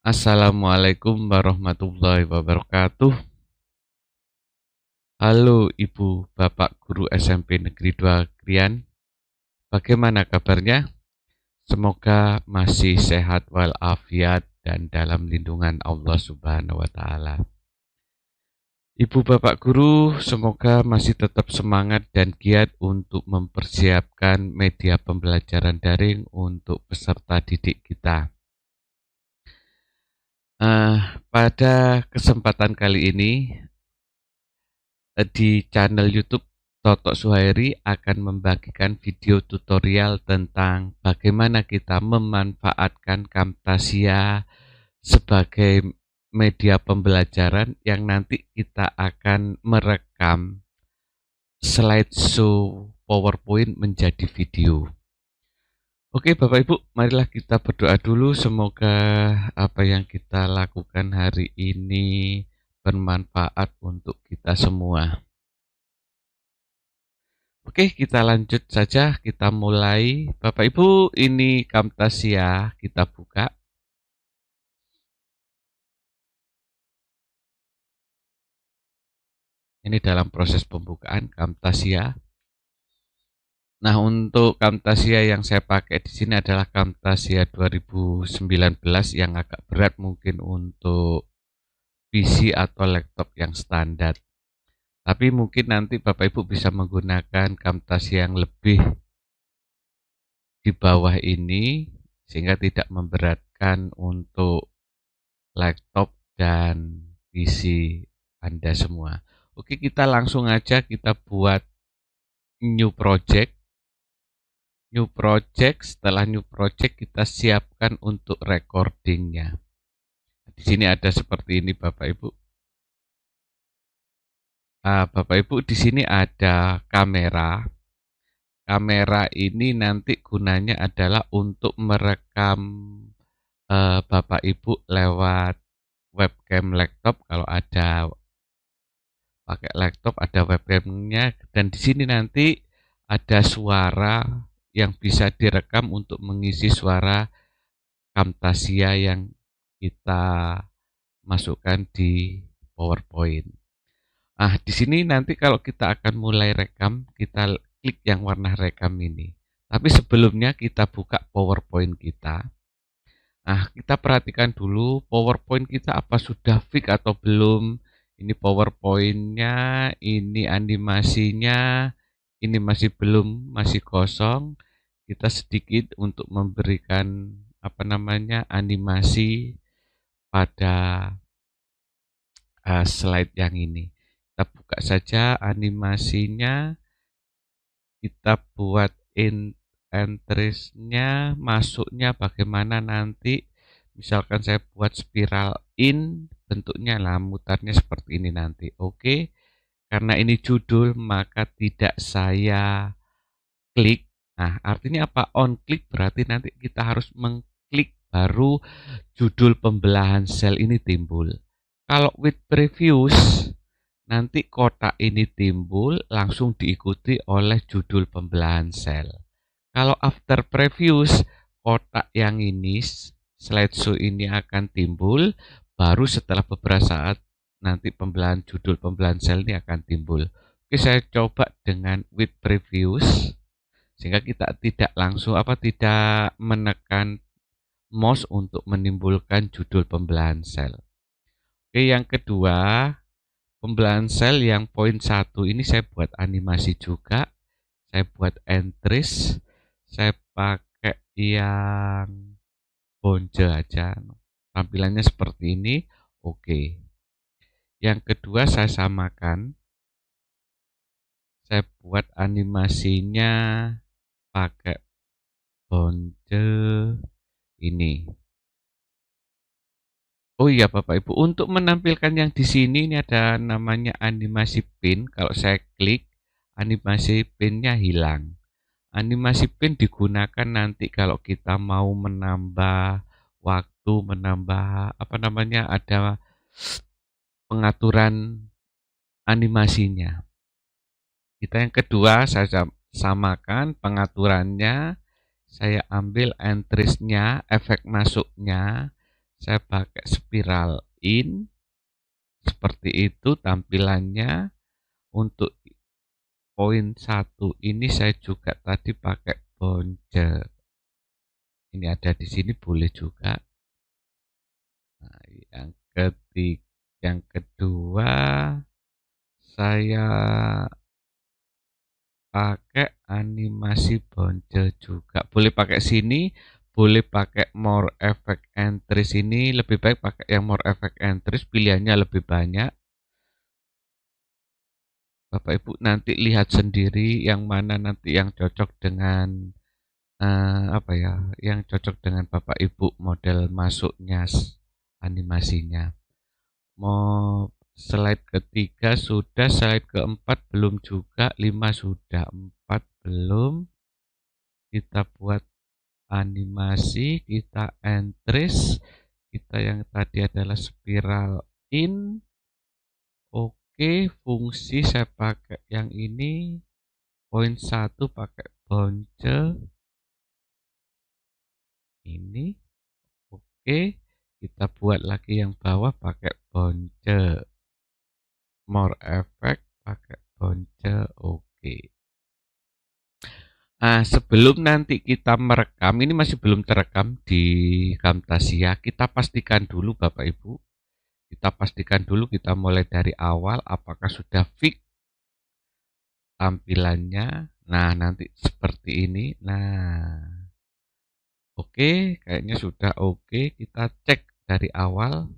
Assalamualaikum warahmatullahi wabarakatuh. Halo Ibu, Bapak Guru SMP Negeri 2 Krian. Bagaimana kabarnya? Semoga masih sehat walafiat dan dalam lindungan Allah Subhanahu wa taala. Ibu Bapak Guru, semoga masih tetap semangat dan giat untuk mempersiapkan media pembelajaran daring untuk peserta didik kita. Pada kesempatan kali ini, di channel YouTube Totok Suhairi akan membagikan video tutorial tentang bagaimana kita memanfaatkan Camtasia sebagai media pembelajaran yang nanti kita akan merekam slideshow PowerPoint menjadi video. Oke Bapak Ibu, marilah kita berdoa dulu, semoga apa yang kita lakukan hari ini bermanfaat untuk kita semua. Oke, kita lanjut saja, kita mulai. Bapak Ibu, ini Camtasia, kita buka. Ini dalam proses pembukaan Camtasia. Nah, untuk Camtasia yang saya pakai di sini adalah Camtasia 2019 yang agak berat mungkin untuk PC atau laptop yang standar. Tapi mungkin nanti Bapak Ibu bisa menggunakan Camtasia yang lebih di bawah ini sehingga tidak memberatkan untuk laptop dan PC Anda semua. Oke, kita langsung aja kita buat new project. New project, setelah new project kita siapkan untuk recordingnya. Di sini ada seperti ini Bapak Ibu. Bapak Ibu, di sini ada kamera. Kamera ini nanti gunanya adalah untuk merekam Bapak Ibu lewat webcam laptop. Kalau ada pakai laptop ada webcamnya, dan di sini nanti ada suara yang bisa direkam untuk mengisi suara Camtasia yang kita masukkan di PowerPoint. Di sini nanti kalau kita akan mulai rekam, kita klik yang warna rekam ini. Tapi sebelumnya kita buka PowerPoint kita. Kita perhatikan dulu PowerPoint kita apa sudah fix atau belum. Ini PowerPoint-nya, ini animasinya, ini masih belum, masih kosong. Kita sedikit untuk memberikan animasi pada slide yang ini. Kita buka saja animasinya, kita buat entries-nya, masuknya bagaimana nanti. Misalkan saya buat spiral in, bentuknya lah mutarnya seperti ini nanti. Oke, karena ini judul maka tidak saya klik. Artinya apa? On klik berarti nanti kita harus mengklik baru judul pembelahan sel ini timbul. Kalau with previews nanti kotak ini timbul langsung diikuti oleh judul pembelahan sel. Kalau after previews kotak yang ini slideshow ini akan timbul, baru setelah beberapa saat nanti judul pembelahan sel ini akan timbul. Oke, saya coba dengan with previews sehingga kita tidak tidak menekan mouse untuk menimbulkan judul pembelahan sel. Oke, yang kedua, pembelahan sel yang poin 1 ini saya buat animasi juga. Saya buat entries, saya pakai yang bonje aja. Tampilannya seperti ini. Oke. Yang kedua saya samakan. Saya buat animasinya pakai bonje ini. Oh iya Bapak Ibu, untuk menampilkan yang di sini ini ada namanya animasi pin. Kalau saya klik, animasi pinnya hilang. Animasi pin digunakan nanti kalau kita mau menambah waktu, menambah ada pengaturan animasinya. Kita yang kedua saya samakan pengaturannya, saya ambil entries-nya, efek masuknya, saya pakai spiral in, seperti itu tampilannya. Untuk poin 1 ini saya juga tadi pakai bonce. Ini ada di sini boleh juga. Nah, yang kedua saya pakai animasi bonce juga. Boleh pakai sini, boleh pakai more effect entry sini. Lebih baik pakai yang more effect entry, pilihannya lebih banyak. Bapak Ibu nanti lihat sendiri yang mana nanti yang cocok dengan apa ya, yang cocok dengan Bapak Ibu model masuknya animasinya. Mau slide ketiga sudah, slide keempat belum juga, 5 sudah, 4 belum. Kita buat animasi, kita entries, kita yang tadi adalah spiral in. Oke, fungsi saya pakai yang ini. Poin 1 pakai bonce. Ini. Oke, kita buat lagi yang bawah pakai bonce. More effect pakai bonce. Oke. Nah, sebelum nanti kita merekam, ini masih belum terekam di Camtasia, kita pastikan dulu Bapak Ibu. Kita pastikan dulu, kita mulai dari awal apakah sudah fix tampilannya. Nah, nanti seperti ini. Nah, oke, kayaknya sudah oke. Kita cek dari awal.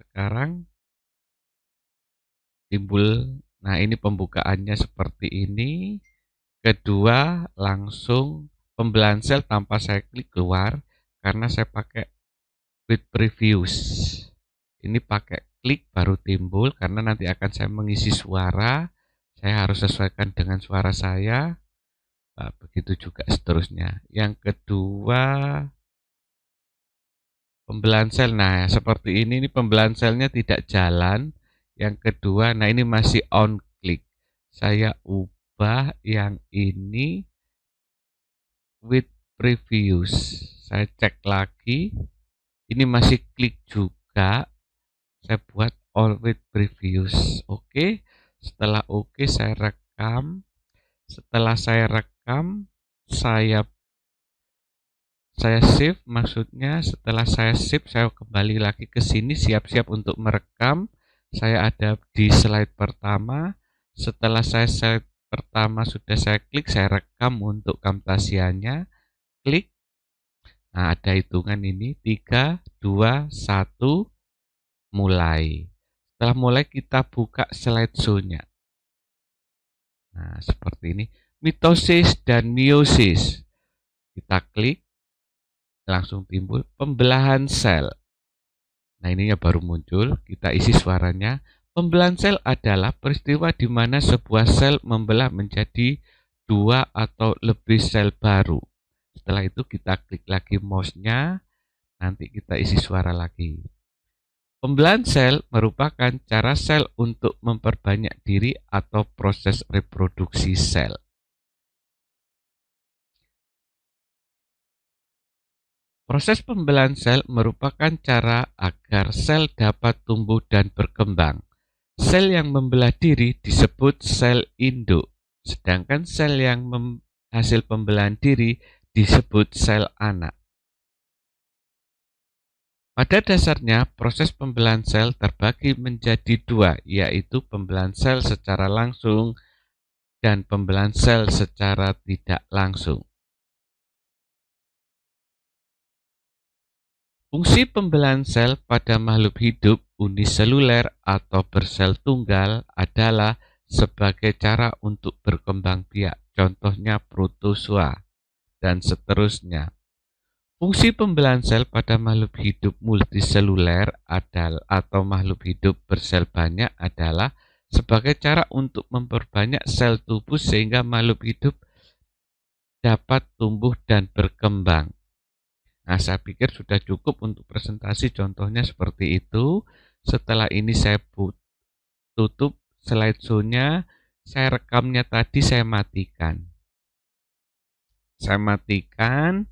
Sekarang timbul, nah ini pembukaannya seperti ini. Kedua, langsung pembelian sel tanpa saya klik keluar karena saya pakai with previews. Ini pakai klik baru timbul karena nanti akan saya mengisi suara. Saya harus sesuaikan dengan suara saya. Nah, begitu juga seterusnya. Yang kedua, pembelian sel. Nah, seperti ini pembelian selnya tidak jalan. Yang kedua, nah ini masih on klik. Saya ubah yang ini with previews. Saya cek lagi. Ini masih klik juga. Saya buat all with previews. Oke. Setelah oke, saya rekam. Setelah saya rekam, saya save, maksudnya setelah saya save, saya kembali lagi ke sini siap-siap untuk merekam. Saya ada di slide pertama. Setelah saya slide pertama sudah saya klik, saya rekam untuk Camtasianya. Klik. Nah, ada hitungan ini 3, 2, 1, mulai. Setelah mulai kita buka slideshow-nya. Nah, seperti ini. Mitosis dan meiosis. Kita klik. Langsung timbul pembelahan sel. Nah, ininya baru muncul, kita isi suaranya. Pembelahan sel adalah peristiwa di mana sebuah sel membelah menjadi 2 atau lebih sel baru. Setelah itu kita klik lagi mouse-nya, nanti kita isi suara lagi. Pembelahan sel merupakan cara sel untuk memperbanyak diri atau proses reproduksi sel. Proses pembelahan sel merupakan cara agar sel dapat tumbuh dan berkembang. Sel yang membelah diri disebut sel induk, sedangkan sel yang hasil pembelahan diri disebut sel anak. Pada dasarnya, proses pembelahan sel terbagi menjadi 2, yaitu pembelahan sel secara langsung dan pembelahan sel secara tidak langsung. Fungsi pembelahan sel pada makhluk hidup uniseluler atau bersel tunggal adalah sebagai cara untuk berkembang biak, contohnya protozoa, dan seterusnya. Fungsi pembelahan sel pada makhluk hidup multiseluler atau makhluk hidup bersel banyak adalah sebagai cara untuk memperbanyak sel tubuh sehingga makhluk hidup dapat tumbuh dan berkembang. Nah, saya pikir sudah cukup untuk presentasi, contohnya seperti itu. Setelah ini saya tutup slideshow-nya, saya rekamnya tadi saya matikan. Saya matikan.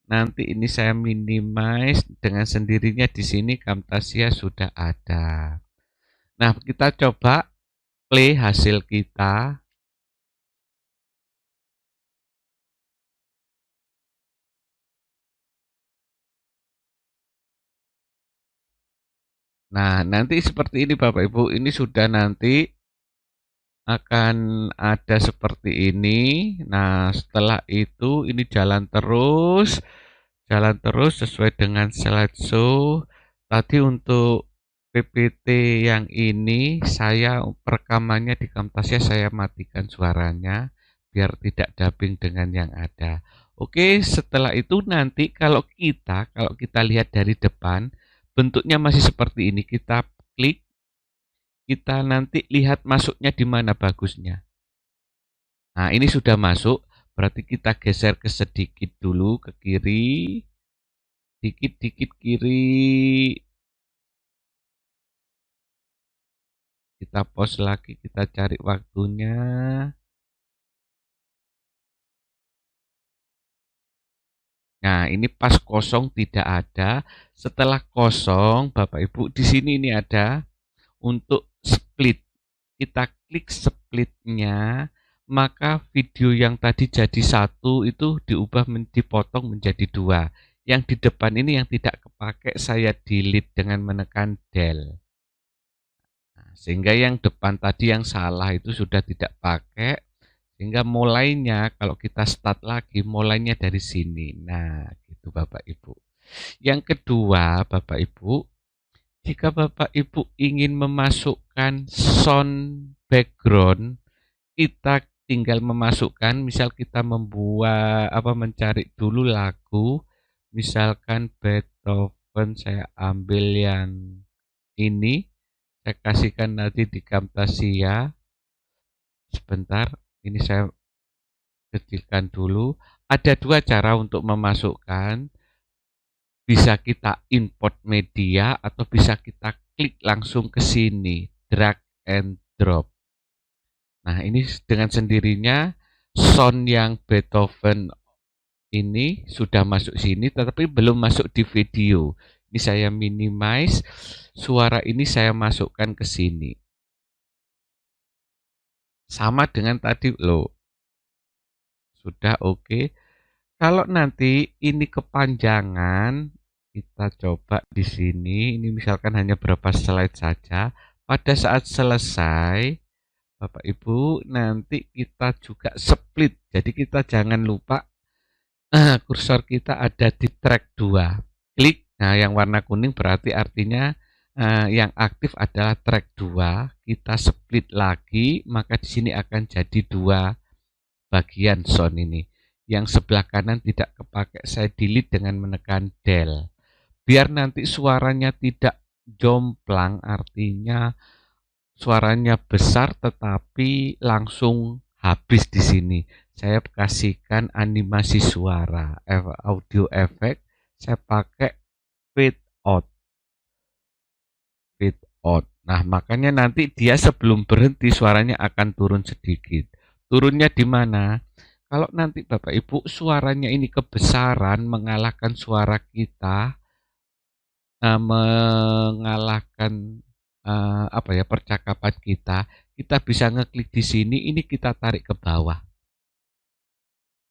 Nanti ini saya minimize dengan sendirinya di sini Camtasia sudah ada. Nah, kita coba play hasil kita. Nah, nanti seperti ini Bapak Ibu, ini sudah nanti akan ada seperti ini. Nah, setelah itu ini jalan terus sesuai dengan slideshow. Tadi untuk PPT yang ini saya rekamannya di Camtasia saya matikan suaranya biar tidak dubbing dengan yang ada. Oke, setelah itu nanti kalau kita lihat dari depan bentuknya masih seperti ini. Kita klik, kita nanti lihat masuknya di mana bagusnya. Nah, ini sudah masuk, berarti kita geser ke sedikit dulu ke kiri, dikit-dikit kiri, kita pause lagi, kita cari waktunya. Nah, ini pas kosong tidak ada. Setelah kosong, Bapak Ibu, di sini ini ada untuk split. Kita klik splitnya, maka video yang tadi jadi satu itu diubah dipotong menjadi dua. Yang di depan ini yang tidak kepake saya delete dengan menekan del. Nah, sehingga yang depan tadi yang salah itu sudah tidak pakai. Sehingga mulainya kalau kita start lagi mulainya dari sini. Nah, gitu Bapak Ibu. Yang kedua, Bapak Ibu, jika Bapak Ibu ingin memasukkan sound background, kita tinggal memasukkan, misal kita mencari dulu lagu, misalkan Beethoven, saya ambil yang ini, saya kasihkan nanti di Camtasia. Sebentar, ini saya kecilkan dulu. Ada dua cara untuk memasukkan. Bisa kita import media atau bisa kita klik langsung ke sini, drag and drop. Nah, ini dengan sendirinya sound yang Beethoven ini sudah masuk sini, tetapi belum masuk di video. Ini saya minimize, suara ini saya masukkan ke sini. Sama dengan tadi loh. Sudah oke. Kalau nanti ini kepanjangan, kita coba di sini. Ini misalkan hanya berapa slide saja. Pada saat selesai, Bapak Ibu, nanti kita juga split. Jadi kita jangan lupa kursor kita ada di track 2. Klik, nah yang warna kuning berarti artinya yang aktif adalah track 2. Kita split lagi, maka di sini akan jadi 2 bagian sound ini. Yang sebelah kanan tidak kepake, saya delete dengan menekan del. Biar nanti suaranya tidak jomplang, artinya suaranya besar tetapi langsung habis di sini. Saya kasihkan animasi suara, audio effect, saya pakai fade out. Fade out. Nah, makanya nanti dia sebelum berhenti suaranya akan turun sedikit. Turunnya di mana? Kalau nanti Bapak Ibu suaranya ini kebesaran mengalahkan suara kita, mengalahkan percakapan kita, kita bisa ngeklik di sini, ini kita tarik ke bawah.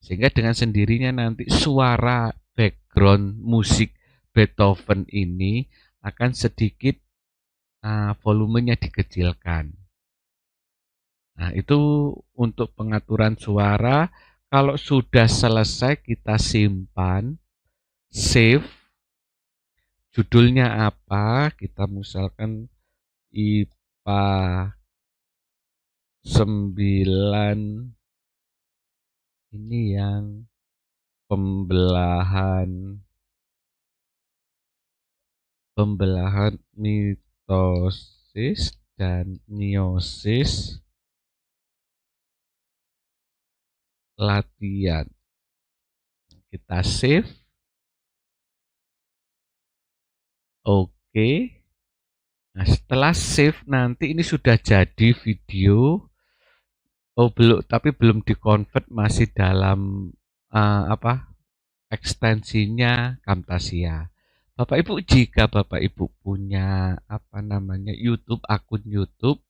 Sehingga dengan sendirinya nanti suara background musik Beethoven ini akan sedikit volumenya dikecilkan. Nah, itu untuk pengaturan suara. Kalau sudah selesai kita simpan, save. Judulnya apa? Kita misalkan IPA 9 ini yang pembelahan mitosis dan meiosis latihan. Kita save. Oke. Nah, setelah save nanti ini sudah jadi video. Oh, belum, tapi belum di-convert, masih dalam ekstensinya Camtasia. Bapak Ibu, jika Bapak Ibu punya YouTube, akun YouTube,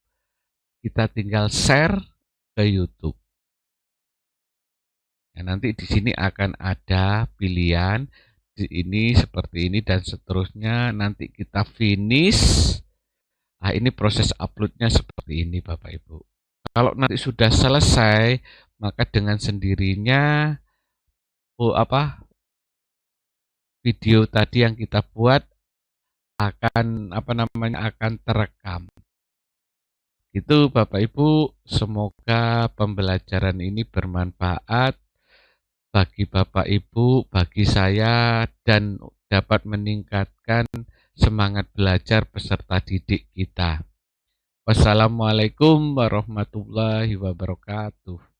kita tinggal share ke YouTube. Nah, nanti di sini akan ada pilihan di ini seperti ini dan seterusnya. Nanti kita finish. Nah, ini proses uploadnya seperti ini, Bapak Ibu. Kalau nanti sudah selesai, maka dengan sendirinya video tadi yang kita buat akan terekam. Itu Bapak Ibu, semoga pembelajaran ini bermanfaat bagi Bapak Ibu, bagi saya, dan dapat meningkatkan semangat belajar peserta didik kita. Wassalamualaikum warahmatullahi wabarakatuh.